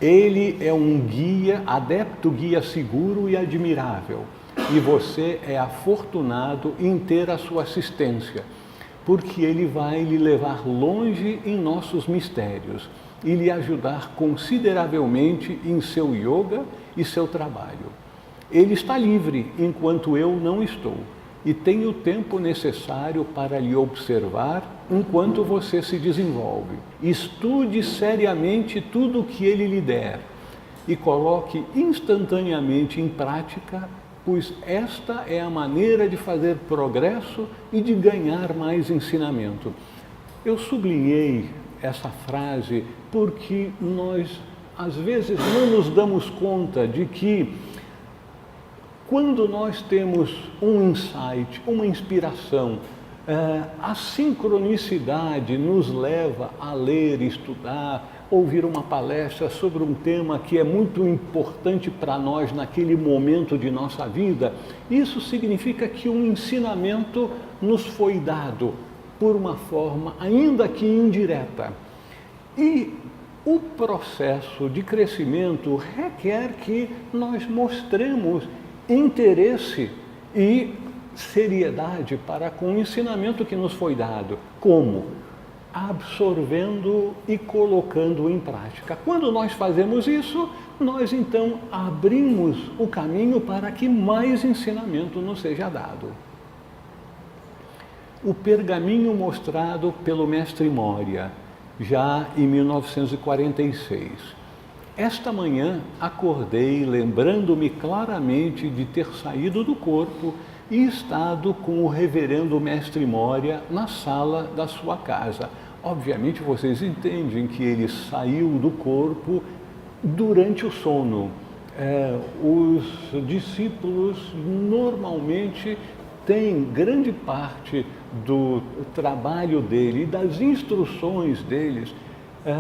Ele é um guia, adepto guia seguro e admirável. E você é afortunado em ter a sua assistência, porque ele vai lhe levar longe em nossos mistérios e lhe ajudar consideravelmente em seu yoga e seu trabalho. Ele está livre enquanto eu não estou e tem o tempo necessário para lhe observar enquanto você se desenvolve. Estude seriamente tudo o que ele lhe der e coloque instantaneamente em prática, pois esta é a maneira de fazer progresso e de ganhar mais ensinamento. Eu sublinhei essa frase porque nós, às vezes, não nos damos conta de que quando nós temos um insight, uma inspiração, a sincronicidade nos leva a ler, estudar, ouvir uma palestra sobre um tema que é muito importante para nós naquele momento de nossa vida. Isso significa que um ensinamento nos foi dado por uma forma, ainda que indireta. E o processo de crescimento requer que nós mostremos interesse e seriedade para com o ensinamento que nos foi dado. Como? Absorvendo e colocando em prática. Quando nós fazemos isso, nós então abrimos o caminho para que mais ensinamento nos seja dado. O pergaminho mostrado pelo mestre Moria, já em 1946. Esta manhã acordei lembrando-me claramente de ter saído do corpo e estado com o reverendo mestre Moria na sala da sua casa. Obviamente vocês entendem que ele saiu do corpo durante o sono. Os discípulos normalmente têm grande parte do trabalho dele e das instruções deles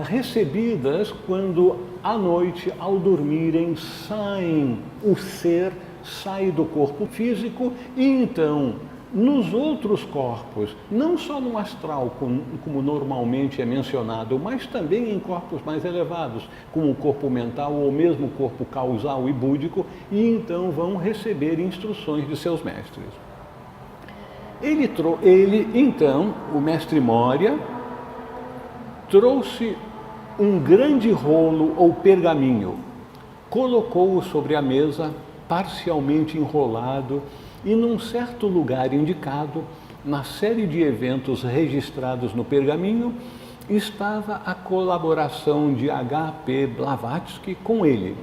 recebidas quando à noite, ao dormirem, o ser sai do corpo físico e então nos outros corpos, não só no astral, como normalmente é mencionado, mas também em corpos mais elevados, como o corpo mental ou mesmo o corpo causal e búdico, e então vão receber instruções de seus mestres. Então, o mestre Moria, trouxe um grande rolo ou pergaminho, colocou-o sobre a mesa, parcialmente enrolado, e num certo lugar indicado, na série de eventos registrados no pergaminho, estava a colaboração de H.P. Blavatsky com ele,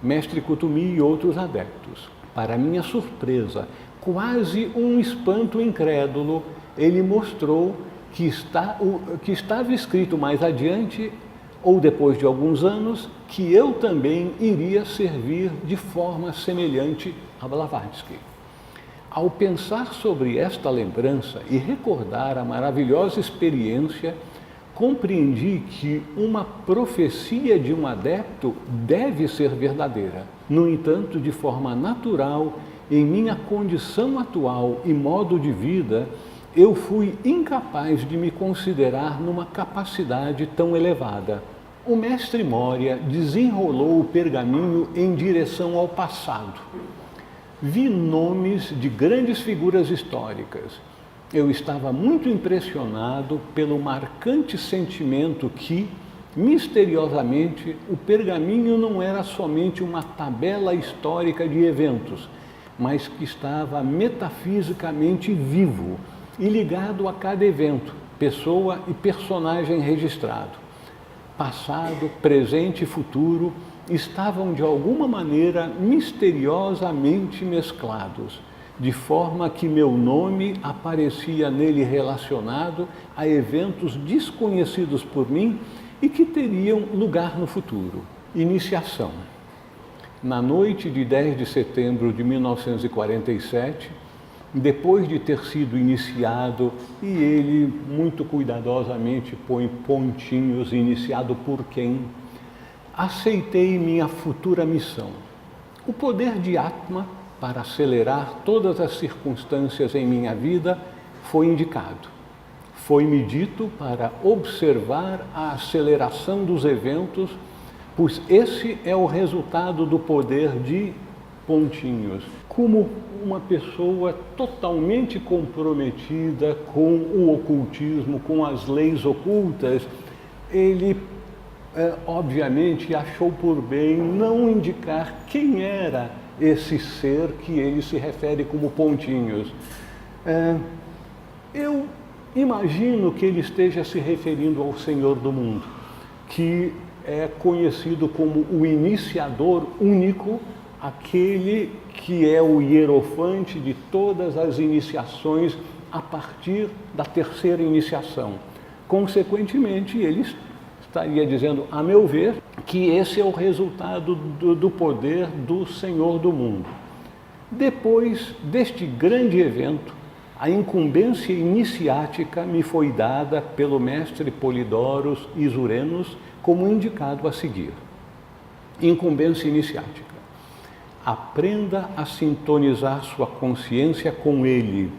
mestre Kutumi e outros adeptos. Para minha surpresa, quase um espanto incrédulo, ele mostrou que estava escrito mais adiante, ou depois de alguns anos, que eu também iria servir de forma semelhante a Blavatsky. Ao pensar sobre esta lembrança e recordar a maravilhosa experiência, compreendi que uma profecia de um adepto deve ser verdadeira. No entanto, de forma natural, em minha condição atual e modo de vida, eu fui incapaz de me considerar numa capacidade tão elevada. O mestre Moria desenrolou o pergaminho em direção ao passado. Vi nomes de grandes figuras históricas. Eu estava muito impressionado pelo marcante sentimento que, misteriosamente, o pergaminho não era somente uma tabela histórica de eventos, mas que estava metafisicamente vivo e ligado a cada evento, pessoa e personagem registrado. Passado, presente e futuro estavam de alguma maneira misteriosamente mesclados, de forma que meu nome aparecia nele relacionado a eventos desconhecidos por mim e que teriam lugar no futuro. Iniciação. Na noite de 10 de setembro de 1947, depois de ter sido iniciado, e ele muito cuidadosamente põe pontinhos, iniciado por quem, aceitei minha futura missão. O poder de Atma para acelerar todas as circunstâncias em minha vida foi indicado. Foi-me dito para observar a aceleração dos eventos pois esse é o resultado do poder de Pontinhos. Como uma pessoa totalmente comprometida com o ocultismo, com as leis ocultas, ele obviamente achou por bem não indicar quem era esse ser que ele se refere como Pontinhos. Eu imagino que ele esteja se referindo ao Senhor do mundo, que é conhecido como o iniciador único, aquele que é o hierofante de todas as iniciações a partir da terceira iniciação. Consequentemente, ele estaria dizendo, a meu ver, que esse é o resultado do poder do Senhor do mundo. Depois deste grande evento, a incumbência iniciática me foi dada pelo mestre Polidoros Isurenos como indicado a seguir. Incumbência iniciática. Aprenda a sintonizar sua consciência com ele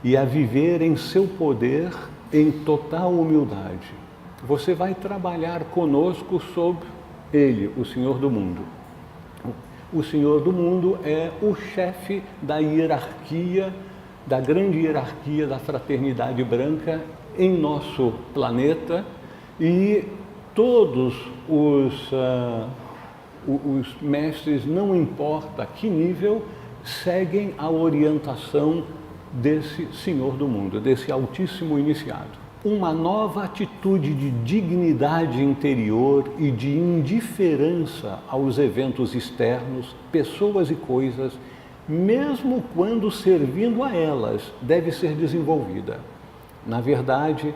e a viver em seu poder em total humildade. Você vai trabalhar conosco sobre ele, o Senhor do mundo. O Senhor do mundo é o chefe da hierarquia, da grande hierarquia da fraternidade branca em nosso planeta, e todos os mestres, não importa que nível, seguem a orientação desse Senhor do mundo, desse Altíssimo Iniciado. Uma nova atitude de dignidade interior e de indiferença aos eventos externos, pessoas e coisas, mesmo quando servindo a elas, deve ser desenvolvida. Na verdade,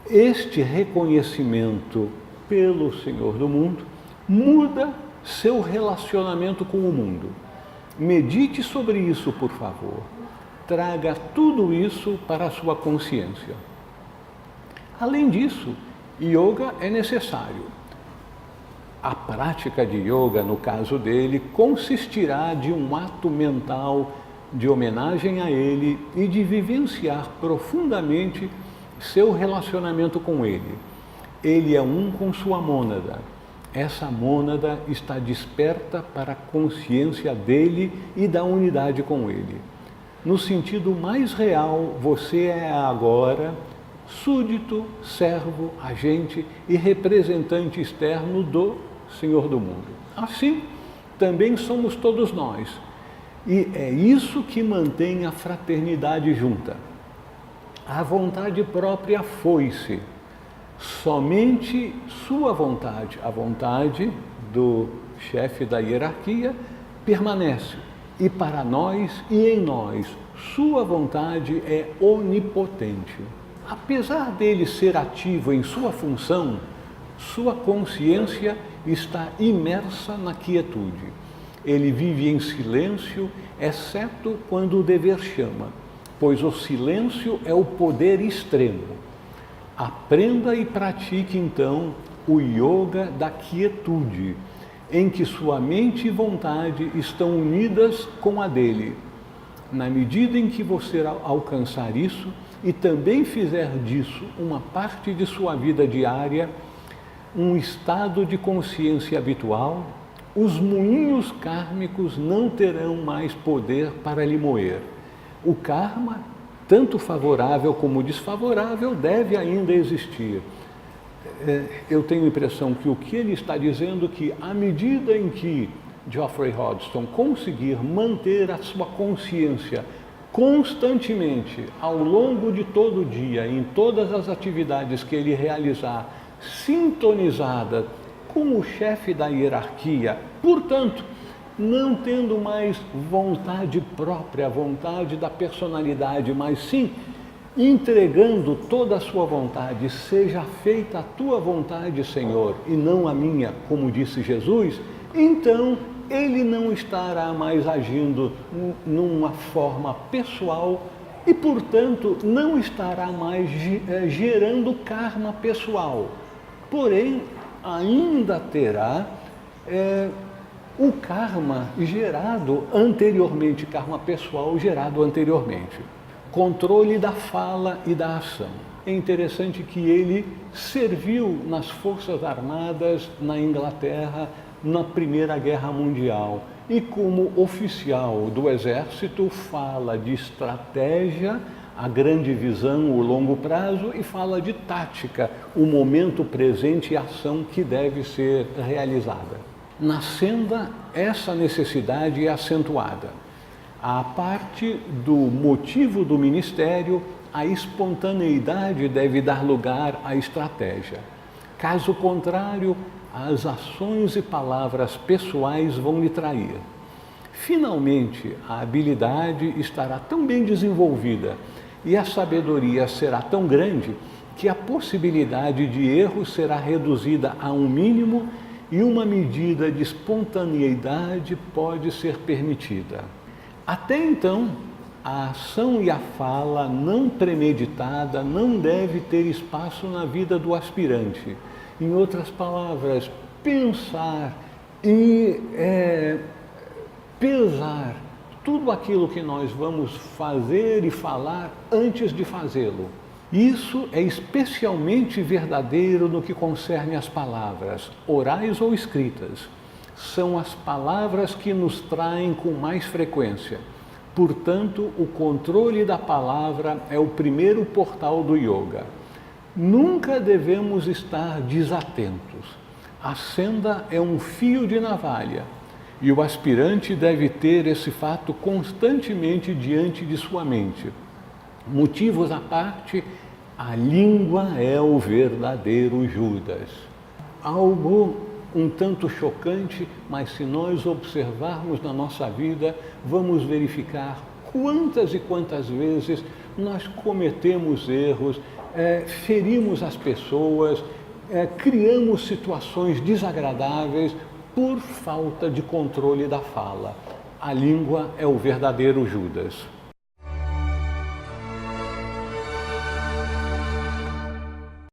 este reconhecimento pelo Senhor do mundo muda seu relacionamento com o mundo. Medite sobre isso, por favor. Traga tudo isso para a sua consciência. Além disso, yoga é necessário. A prática de yoga, no caso dele, consistirá de um ato mental de homenagem a ele e de vivenciar profundamente seu relacionamento com ele. Ele é um com sua mônada. Essa mônada está desperta para a consciência dele e da unidade com ele. No sentido mais real, você é agora súdito, servo, agente e representante externo do Senhor do mundo. Assim, também somos todos nós. E é isso que mantém a fraternidade junta. A vontade própria foi-se. Somente sua vontade, a vontade do chefe da hierarquia, permanece. E para nós e em nós, sua vontade é onipotente. Apesar dele ser ativo em sua função, sua consciência está imersa na quietude. Ele vive em silêncio, exceto quando o dever chama, pois o silêncio é o poder extremo. Aprenda e pratique, então, o yoga da quietude, em que sua mente e vontade estão unidas com a dele. Na medida em que você alcançar isso e também fizer disso uma parte de sua vida diária, um estado de consciência habitual, os moinhos kármicos não terão mais poder para lhe moer. O karma, tanto favorável como desfavorável, deve ainda existir. Eu tenho a impressão que o que ele está dizendo é que, à medida em que Geoffrey Hodgson conseguir manter a sua consciência constantemente, ao longo de todo o dia, em todas as atividades que ele realizar, sintonizada com o chefe da hierarquia, portanto, não tendo mais vontade própria, vontade da personalidade, mas sim entregando toda a sua vontade, seja feita a tua vontade, Senhor, e não a minha, como disse Jesus, então ele não estará mais agindo numa forma pessoal e, portanto, não estará mais gerando karma pessoal. Porém, ainda terá o karma gerado anteriormente, karma pessoal gerado anteriormente. Controle da fala e da ação. é interessante que ele serviu nas Forças Armadas na Inglaterra na Primeira Guerra Mundial e como oficial do Exército fala de estratégia, a grande visão, o longo prazo, e fala de tática, o momento presente e a ação que deve ser realizada. Na Senda, essa necessidade é acentuada. A parte do motivo do ministério, a espontaneidade deve dar lugar à estratégia. Caso contrário, as ações e palavras pessoais vão lhe trair. Finalmente, a habilidade estará tão bem desenvolvida e a sabedoria será tão grande que a possibilidade de erro será reduzida a um mínimo e uma medida de espontaneidade pode ser permitida. Até então, a ação e a fala não premeditada não deve ter espaço na vida do aspirante. Em outras palavras, pensar e pesar tudo aquilo que nós vamos fazer e falar antes de fazê-lo. Isso é especialmente verdadeiro no que concerne às palavras, orais ou escritas. São as palavras que nos traem com mais frequência. Portanto, o controle da palavra é o primeiro portal do yoga. Nunca devemos estar desatentos. A senda é um fio de navalha e o aspirante deve ter esse fato constantemente diante de sua mente. Motivos à parte, a língua é o verdadeiro Judas. Algo um tanto chocante, mas se nós observarmos na nossa vida, vamos verificar quantas e quantas vezes nós cometemos erros, ferimos as pessoas, criamos situações desagradáveis por falta de controle da fala. A língua é o verdadeiro Judas.